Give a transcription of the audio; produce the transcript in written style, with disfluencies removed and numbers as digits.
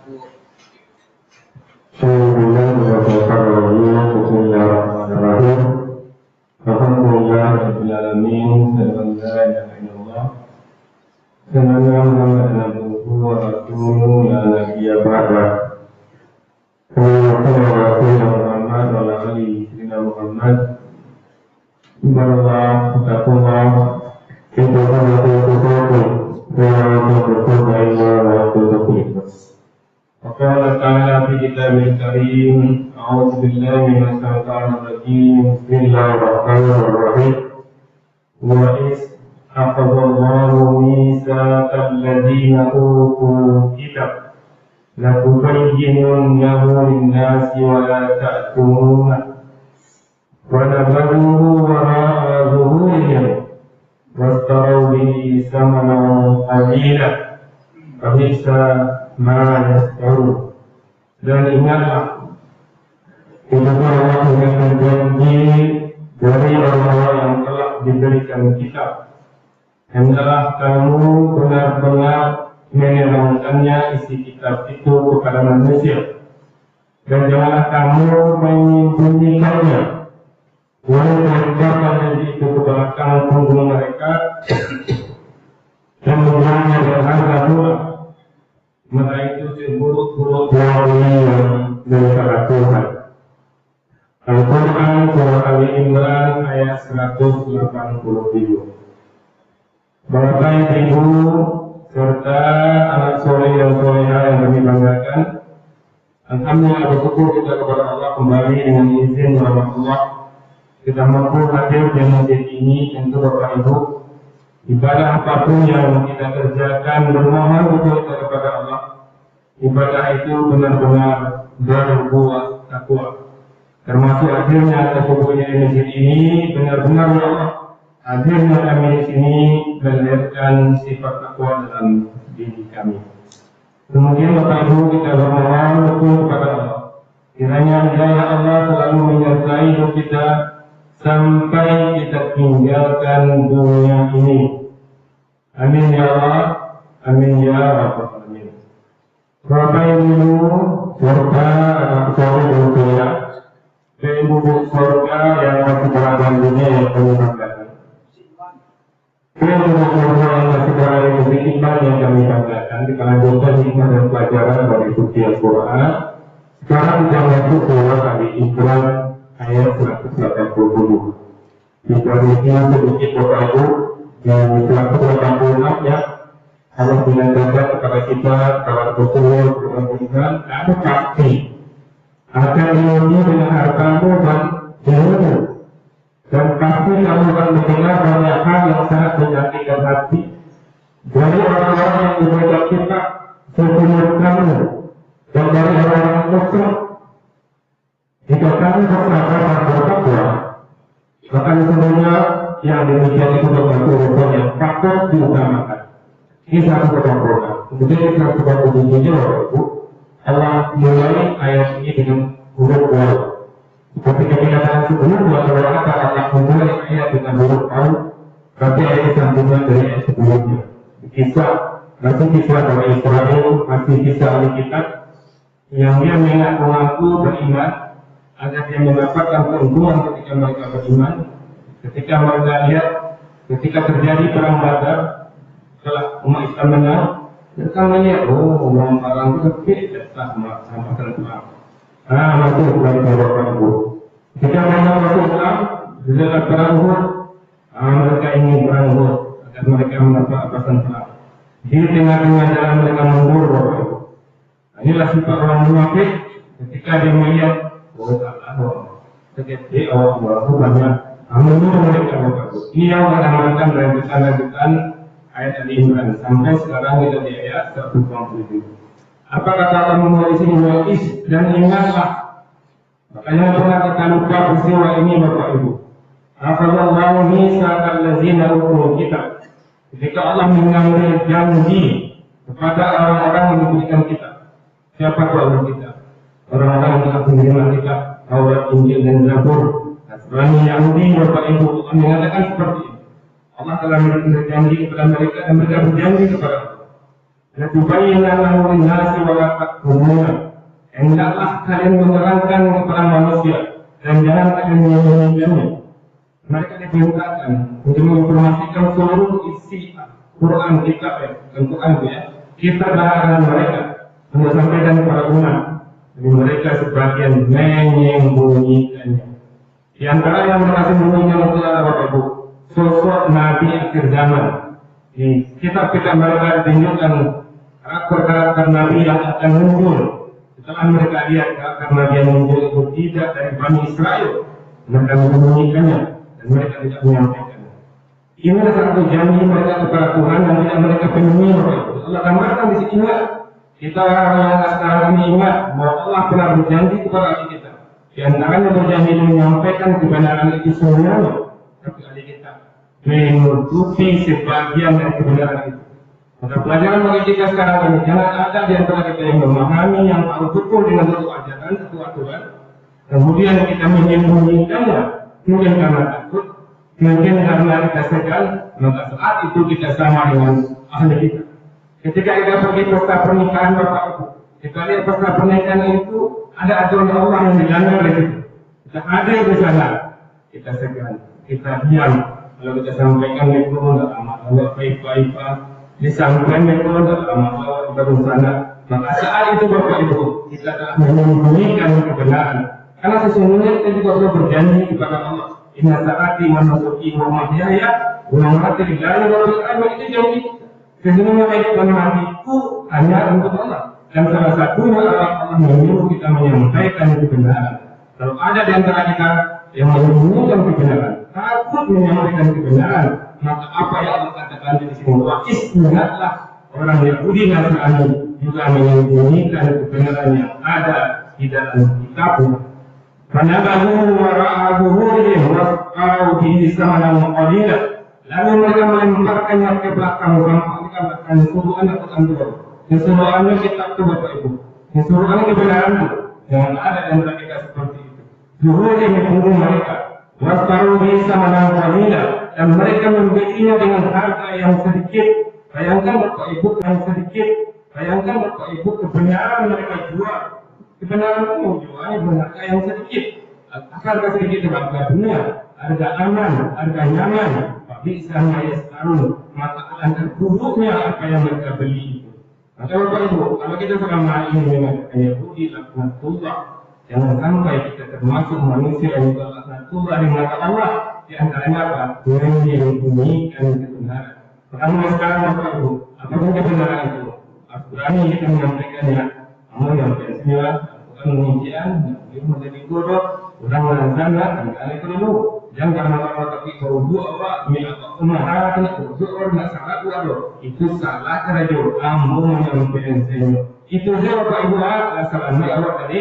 Bismillahirrahmanirrahim. Alhamdulillahirabbil alamin. Sallallahu alaihi wasallam. Muhammadan abduhu wa rasuluhu la nabiyya ba'da. Muhammad wa ala alihi Muhammad. Barallah taqullah inna وقال تعالى في كتابه الكريم أعوذ بالله من الشيطان الرجيم بسم الله الرحمن الرحيم وإذ أخذ الله ميثاق الذين أوتوا الكتاب لتبيننه للناس ولا تأتمونه ونبذوه وراء ظهورهم واشتروا به ثمنا قليلا فبئس ما يشترون. Dan ingatlah ketika Allah mengingatkan janji dari orang-orang yang telah diberikan kitab, hendaklah kamu benar-benar menerangkannya isi kitab itu kepada manusia, dan janganlah kamu menyembunyikannya. Walaupun menegakkan janji itu ke belakang punggung mereka dan menggunakannya dengan harga murah, maka itu seburuk-buruk yang dari Tuhan. Al-Quran Surah Ali Imran ayat 187. Bapak Ibu serta anak soleh dan soleha yang kami banggakan, alhamdulillah bersyukur kita kepada Allah kembali dengan izin rahmat Allah kita mampu hadir di masjid ini. Tentu Bapak Ibu, ibadah apapun yang kita kerjakan bermohon betul kepada Allah, ibadah itu benar-benar berbuah takwa. Termasuk hadirnya tersebutnya di masjid ini, benar-benar ya Allah, hadirnya kami di sini melahirkan sifat takwa dalam diri kami. Kemudian Bapak Ibu, kita bermohon betul kepada Allah, kiranya hidayah Allah selalu menyertai hidup kita sampai kita tinggalkan dunia ini. Amin ya Allah, amin ya Rabbal alamin. Bapak Ibu serta anak soleh dan soleha, penduduk surga yang masih berada di dunia yang kami banggakan, penduduk surga yang masih berada di iman yang kami banggakan, kita lanjutkan hikmah dan pelajaran dari suci Al-Quran. Sekarang kita masuk surah Ali Imran ayat 180. Jika disini sedikit Bapak Ibu yang 186 ya, Allah menyatakan kepada kita kalau Rasulullah berkata, kamu pasti akan diuji dengan hartamu dan ilmu, dan pasti kamu akan mendengar banyak hal yang sangat menyakitkan hati dari orang-orang yang berbeda kita sebelum kamu dan dari orang-orang musyrik. Jika kamu bersabar dan bertakwa, maka sebenarnya yang demikian itu berlaku rukun yang patut diutamakan. Ini satu kelompok. Kemudian kita coba bunyinya Bapak Ibu, Allah mulai ayat ini dengan huruf waw. Ketika dikatakan sebelum kalau kata Allah memulai ayat dengan huruf waw, berarti ayat sambungan dari ayat sebelumnya. Masih kisah dari Israel, masih kisah ahli kitab yang dia mengaku beriman agar dia mendapatkan keuntungan ketika mereka beriman. Ketika mereka lihat, ketika terjadi perang Badar, setelah umat Islam menang, mereka melihat, uang perang itu tidak sama perang. Masuk dari Bapak Ibu. Ketika mereka masuk Islam, setelah perang Uhud, mereka ingin perang Uhud agar mereka mendapat apasan perang. Di tengah-tengah jalan mereka mundur Bapak Ibu. Inilah sifat orang munafik. Ketika dia melihat, sekecil Allah banyak menurut mereka Bapak Ibu. Ini yang mengamalkan dari lanjutan ayat Ali Imran sampai sekarang kita di ayat 187. Apa kata Allah memulai sini wa'is dan ingatlah. Makanya pernah kita lupa peristiwa ini Bapak Ibu. Akhadallahu mitsaqal ladzina utul kitab. Ketika Allah mengambil janji kepada orang-orang yang diberikan kitab. Siapa Allah kita? Orang-orang yang telah menerima kitab Taurat, Injil dan Zabur. Nasrani, Yahudi, Bapak Ibu mengatakan seperti ini. Allah telah memberikan janji kepada mereka dan mereka berjanji kepada Allah. Latubayyana lahum lin-nasi wa la taktumuna. Hendaklah kalian menerangkan kepada manusia dan jangan kalian menyembunyikannya. Mereka diperintahkan untuk menginformasikan seluruh isi Quran kitab Al-Quran kitab bahagian mereka untuk sampaikan kepada umat. Jadi mereka sebagian menyembunyikannya. Di antara yang mereka sembunyikan adalah Bapak Ibu, sosok Nabi akhir zaman. Di kitab-kitab mereka ditunjukkan karakter-karakter Nabi yang akan muncul. Setelah mereka lihat karakter Nabi yang muncul itu tidak dari Bani Israel, mereka menyembunyikannya dan mereka tidak menyampaikannya. Ini adalah satu janji mereka kepada Tuhan yang tidak mereka penuhi. Allah gambarkan di sini ingat. Kita yang sekarang ini ingat bahwa Allah pernah berjanji kepada adik kita. Di antaranya berjanji menyampaikan kebenaran itu semuanya, tapi adik kita menutupi sebagian dari kebenaran itu. Maka pelajaran bagi kita sekarang ini, jangan ada di antara kita yang memahami, yang tahu betul dengan satu ajaran, satu aturan, kemudian kita menyembunyikannya, mungkin karena takut, mungkin karena kita segan, maka saat itu kita sama dengan ahli kita. Ketika kita pergi pesta pernikahan Bapak Ibu, kita lihat pesta pernikahan itu ada aturan Allah yang dilanggar di situ. Kita ada di sana, kita segan, kita diam. Kalau kita sampaikan itu tidak amat, tidak baik-baik, disampaikan itu tidak amat, baru sana. Maka saat itu Bapak Ibu, kita telah menyembunyikan kebenaran. Karena sesungguhnya kita juga sudah berjanji kepada Allah. Inna ta'ati manasuki wa mahyaya wa mamati lillahi wa rabbil itu janji. Sesungguhnya hidup dan matiku hanya untuk Allah. Dan salah satunya Allah menyuruh kita menyampaikan kebenaran. Kalau ada di antara kita yang menyembunyikan kebenaran, takut menyampaikan kebenaran, maka apa yang Allah katakan di sini, waqis ingatlah orang Yahudi Nasrani juga menyembunyikan kebenaran yang ada di dalam kitabnya. Fanabahu wara'a zuhurihim wasqa'u bihi samanan qalilan. Lalu mereka melemparkannya ke belakang mereka mengatakan suruhan atau anjuran. Suruhannya kitab itu Bapak Ibu. Suruhannya kebenaran itu. Jangan ada di antara kita seperti itu. Zuhurihim punggung mereka. Wasqa'u bihi samanan qalilan. Dan mereka membelinya dengan harga yang sedikit. Bayangkan Bapak Ibu yang sedikit. Bayangkan Bapak Ibu kebenaran mereka jual. Kebenaran itu jualnya dengan harga yang sedikit. Harga sedikit itu harga dunia, harga aman, harga nyaman. Bisa mayas karun, maka akan buruknya apa yang mereka beli itu. Maka Bapak Ibu, kalau kita selama ini mengatakan Yahudi laknatullah, jangan sampai kita termasuk manusia yang laknatullah di mata Allah. Di antaranya apa? Menyembunyikan kebenaran. Pertama sekarang Bapak Ibu, apapun kebenaran itu, berani kita menyampaikannya. Kamu yang pensiun, bukan pengujian, dia menjadi guru, orang menandakan dan kalian perlu. Jangan karena orang tapi kalau Allah milik Allah kena orang nak salah itu salah kerja kamu menyampaikan itu. Itu saja Bapak Ibu, salah Allah tadi.